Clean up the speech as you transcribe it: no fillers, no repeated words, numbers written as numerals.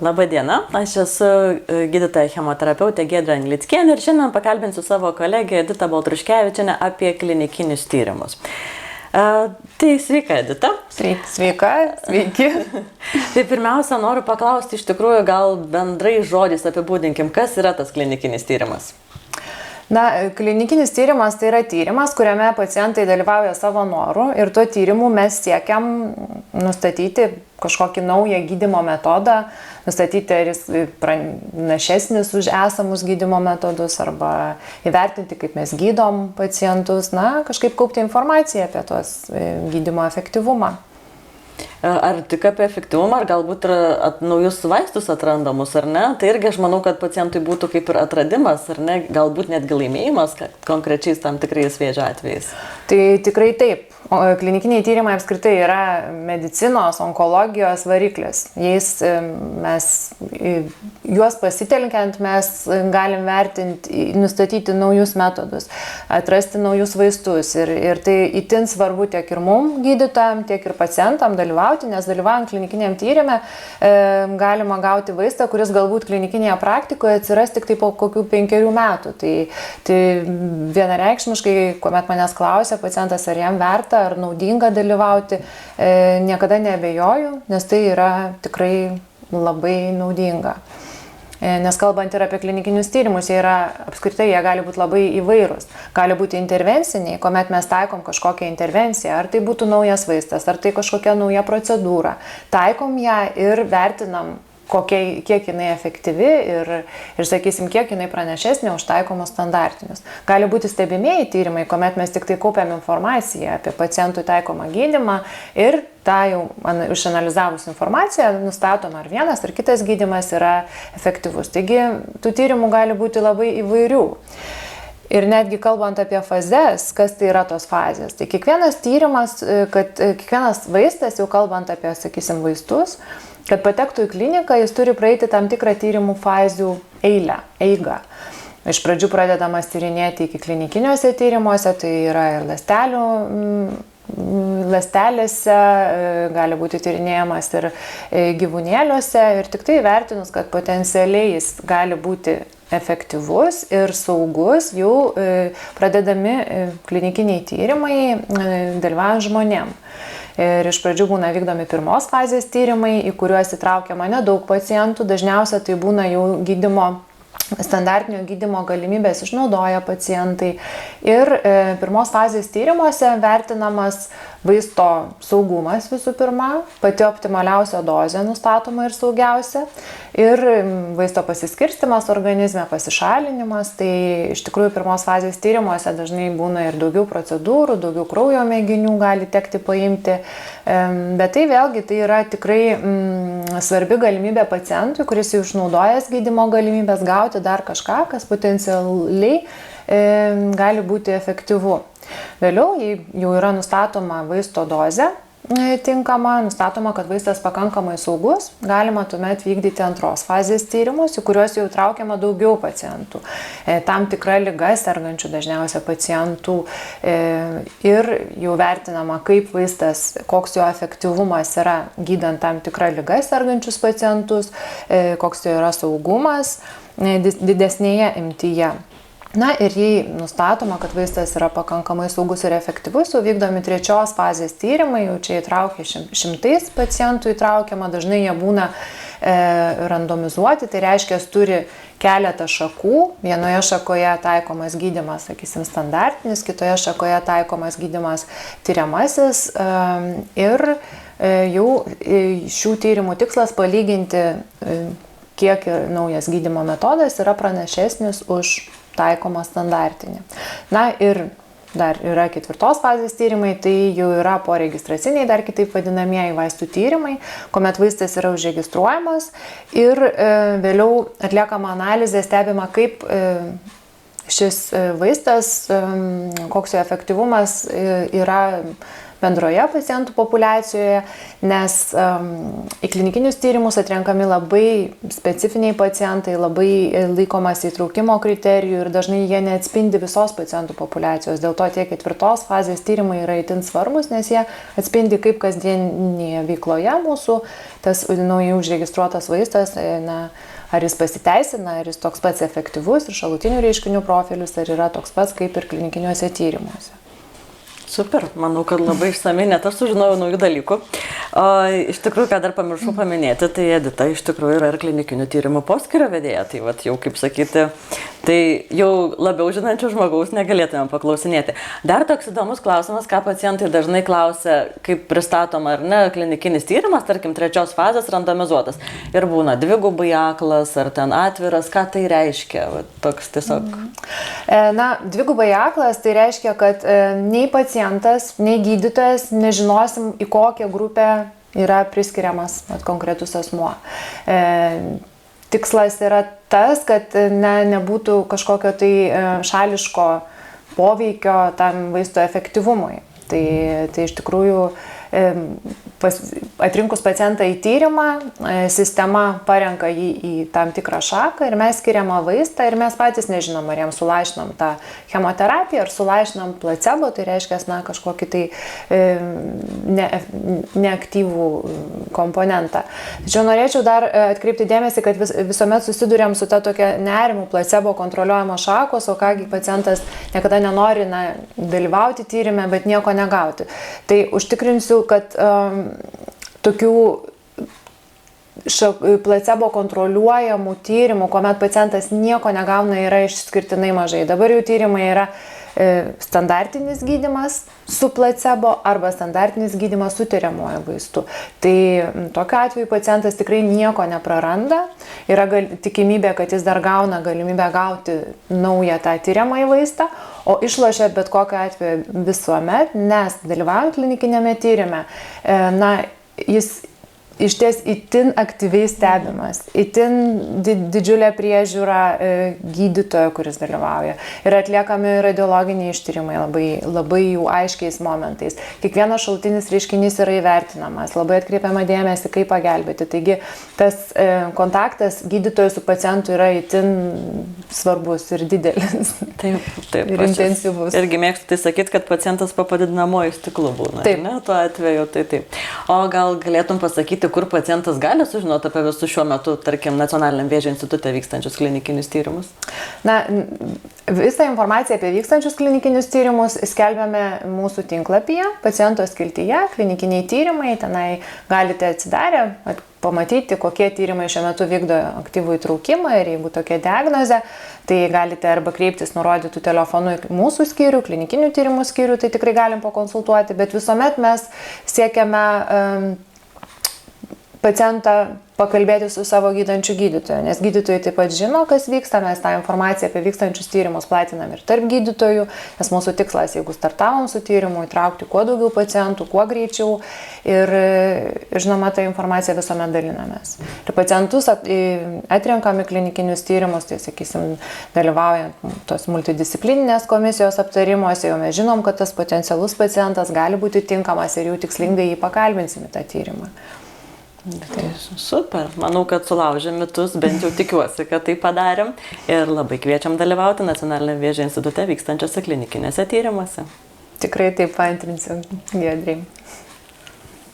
Labą dieną, aš esu gydytoja chemoterapeutė Giedrė Anglickienė ir šiandien pakalbinsiu savo kolegę Editą Baltruškevičienę apie klinikinius tyrimus. Tai sveika, Edita. Sveiki. Tai pirmiausia, noriu paklausti iš tikrųjų, gal bendrai žodžiais apibūdinkim, kas yra tas klinikinis tyrimas? Klinikinis tyrimas tai yra tyrimas, kuriame pacientai dalyvauja savo noru ir tuo tyrimu mes siekiam nustatyti kažkokį naują gydymo metodą, nustatyti, ar jis pranašesnis už esamus gydymo metodus arba įvertinti, kaip mes gydom pacientus, kažkaip kaupti informaciją apie tos gydymo efektyvumą. Ar tik apie efektyvumą, ar galbūt ir naujus vaistus atrandamus, ar ne? Tai irgi aš manau, kad pacientui būtų kaip ir atradimas, ar ne? Galbūt netgi laimėjimas konkrečiais tam tikrais vėžio atvejais. Tai tikrai taip. Klinikiniai tyrimai apskritai yra medicinos, onkologijos variklis. Juos pasitelkiant mes galim vertinti, nustatyti naujus metodus, atrasti naujus vaistus. Ir tai itin svarbu tiek ir mum gydytojam, tiek ir pacientam dalyvauti, nes dalyvaujant klinikiniam tyrimė galima gauti vaistą, kuris galbūt klinikinėje praktikoje atsiras tik tai po kokių 5 metų. Tai vienareikšmiškai, kuomet manęs klausia pacientas, ar jam verta, ar naudinga dalyvauti, niekada neabejoju, nes tai yra tikrai labai naudinga. Nes kalbant ir apie klinikinius tyrimus, jie gali būti labai įvairūs. Gali būti intervenciniai, kuomet mes taikom kažkokią intervenciją, ar tai būtų naujas vaistas, ar tai kažkokia nauja procedūra. Taikom ją ir vertinam, kiek jinai efektyvi ir sakysim, kiek jinai pranašesnė už taikomus standartinius. Gali būti stebimieji tyrimai, kuomet mes tik tai kaupiam informaciją apie pacientų taikomą gydymą ir tą jau išanalizavus informaciją nustatom, ar vienas ar kitas gydymas yra efektyvus. Taigi tų tyrimų gali būti labai įvairių. Ir netgi kalbant apie fazes, kas tai yra tos fazės. Tai kiekvienas tyrimas, kiekvienas vaistas, jau kalbant apie, sakysim, vaistus, kad patektų į kliniką, jis turi praeiti tam tikrą tyrimų fazių eigą. Iš pradžių pradedamas tyrinėti iki klinikiniuose tyrimuose, tai yra ir ląstelėse, gali būti tyrinėjamas ir gyvūnėliuose. Ir tik tai vertinus, kad potencialiai jis gali būti efektyvus ir saugus, jau pradedami klinikiniai tyrimai dalyvaujant žmonėm. Ir iš pradžių būna vykdomi pirmos fazės tyrimai, į kuriuos įtraukiama nedaug pacientų, dažniausiai tai būna jau standartinio gydymo galimybės išnaudoja pacientai. Ir pirmos fazės tyrimuose vertinamas vaisto saugumas visų pirma, pati optimaliausia dozė nustatoma ir saugiausia, ir vaisto pasiskirstimas organizme, pasišalinimas. Tai iš tikrųjų pirmos fazės tyrimuose dažnai būna ir daugiau procedūrų, daugiau kraujo mėginių gali tekti paimti, bet tai vėlgi tai yra tikrai svarbi galimybė pacientui, kuris jau išnaudojęs gydymo galimybės, gauti dar kažką, kas potencialiai gali būti efektyvu. Vėliau, jei jau yra nustatoma vaisto dozė tinkama, nustatoma, kad vaistas pakankamai saugus, galima tuomet vykdyti antros fazės tyrimus, į kuriuos jau traukiama daugiau pacientų. Tam tikra liga sergančių dažniausia pacientų ir jau vertinama, kaip vaistas, koks jo efektyvumas yra gydant tam tikrą ligą sergančius pacientus, koks jo yra saugumas didesnėje imtyje. Ir jei nustatoma, kad vaistas yra pakankamai saugus ir efektyvus, jau vykdomi trečios fazės tyrimai, jau čia įtraukia šimtais pacientų įtraukiama, dažnai jie būna randomizuoti, tai reiškia, turi keletą šakų, vienoje šakoje taikomas gydymas, sakysim, standartinis, kitoje šakoje taikomas gydymas tyriamasis ir jau šių tyrimų tikslas palyginti, kiek naujas gydymo metodas yra pranašesnis už taikoma standartinė. Ir dar yra ketvirtos fazės tyrimai, tai jau yra poregistraciniai, dar kitaip vadinamieji vaistų tyrimai, kuomet vaistas yra užregistruojamas ir vėliau atliekama analizė, stebima, kaip šis vaistas, koks jo efektyvumas yra bendroje pacientų populiacijoje, nes į klinikinius tyrimus atrenkami labai specifiniai pacientai, labai laikomas įtraukimo kriterijų ir dažnai jie neatspindi visos pacientų populiacijos. Dėl to tie 4 fazės tyrimai yra itin svarbus, nes jie atspindi, kaip kasdienėje veikloje mūsų tas naujai užregistruotas vaistas, ar jis pasiteisina, ar jis toks pats efektyvus ir šalutinių reiškinių profilius, ar yra toks pats kaip ir klinikiniuose tyrimuose. Super, manau, kad labai išsamiai, net aš sužinojau naujų dalykų. Iš tikrųjų, ką dar pamiršau paminėti, tai Edita iš tikrųjų yra ir klinikinių tyrimų poskyrio vedėja, tai vat, jau kaip sakyti, tai jau labiau žinančių žmogaus negalėtumėm paklausinėti. Dar toks įdomus klausimas, ką pacientai dažnai klausia, kaip pristatoma ar ne klinikinis tyrimas, tarkim, 3 fazės randomizuotas ir būna dvigubai aklas ar ten atviras, ką tai reiškia, vat, toks tiesiog. Dvigubai aklas tai reiškia, kad nei pacientas, nei gydytojas nežinosim, į kokią grupę yra priskiriamas konkretus asmuo. Tikslas yra tas, kad nebūtų kažkokio tai šališko poveikio tam vaisto efektyvumui. Tai iš tikrųjų atrinkus pacientą į tyrimą, sistema parenka jį į tam tikrą šaką ir mes skiriamą vaistą ir mes patys nežinom, ar jam sulaišinam tą chemoterapiją ar sulaišinam placebo, tai reiškia kažkokį tai neaktyvų komponentą. Tačiau norėčiau dar atkreipti dėmesį, kad visuomet susidurėm su ta tokia nerimų placebo kontroliuojama šakos, o kągi pacientas niekada nenori dalyvauti tyrime, bet nieko negauti. Tai užtikrinsiu, kad tokių placebo kontroliuojamų tyrimų, kuomet pacientas nieko negauna, yra išskirtinai mažai. Dabar jau tyrimai yra standartinis gydymas su placebo arba standartinis gydymas su tiriamuoju vaistu. Tai tokiu atveju pacientas tikrai nieko nepraranda. Yra tikimybė, kad jis dar gauna galimybę gauti naują tą tiriamąjį vaistą, o išlošia bet kokiu atveju visuomet, nes dalyvaujant klinikinėme tyrime, jis iš ties itin aktyviai stebimas, itin didžiulė priežiūra gydytojo, kuris dalyvauja. Ir atliekami radiologiniai ištyrimai labai jų aiškiais momentais. Kiekvienas šalutinis reiškinys yra įvertinamas, labai atkreipiama dėmesį, kaip pagelbėti. Taigi tas kontaktas gydytojo su pacientu yra itin svarbus ir didelis. Taip. Ir intensyvus. Irgi mėgstu tai sakyti, kad pacientas po padidinamuoju stiklu būna. Taip. Ne, tuo atveju, taip. O gal galėtum pasakyti, kur pacientas gali sužinoti apie visus šiuo metu, tarkim, Nacionaliniam vėžio institute vykstančius klinikinius tyrimus? Visą informaciją apie vykstančius klinikinius tyrimus skelbiame mūsų tinklapyje, paciento skiltyje, klinikiniai tyrimai, tenai galite atsidarę pamatyti, kokie tyrimai šiuo metu vykdo aktyvų įtraukimą ir jeigu tokia diagnozė, tai galite arba kreiptis nurodytų telefonu į mūsų skyrių, klinikinių tyrimų skyrių, tai tikrai galim pakonsultuoti, bet visuomet mes siekiame pacientą pakalbėti su savo gydančiu gydytoju, nes gydytojai taip pat žino, kas vyksta, mes tą informaciją apie vykstančius tyrimus platinam ir tarp gydytojų, nes mūsų tikslas, jeigu startavom su tyrimu, įtraukti kuo daugiau pacientų, kuo greičiau ir žinoma, tą informaciją visuomet dalinamės. Ir pacientus atrenkami klinikinius tyrimus, tai sakysim, dalyvaujant tos multidisciplininės komisijos aptarimuose, jau mes žinom, kad tas potencialus pacientas gali būti tinkamas ir jau tikslingai jį pakalbinsim į tą tyrimą. Tai super, manau, kad sulaužėm mitus, bent jau tikiuosi, kad tai padarėm ir labai kviečiam dalyvauti Nacionaliniam vėžio institute vykstančiose klinikinėse tyrimuose. Tikrai taip paantrinsiu, Giedrei.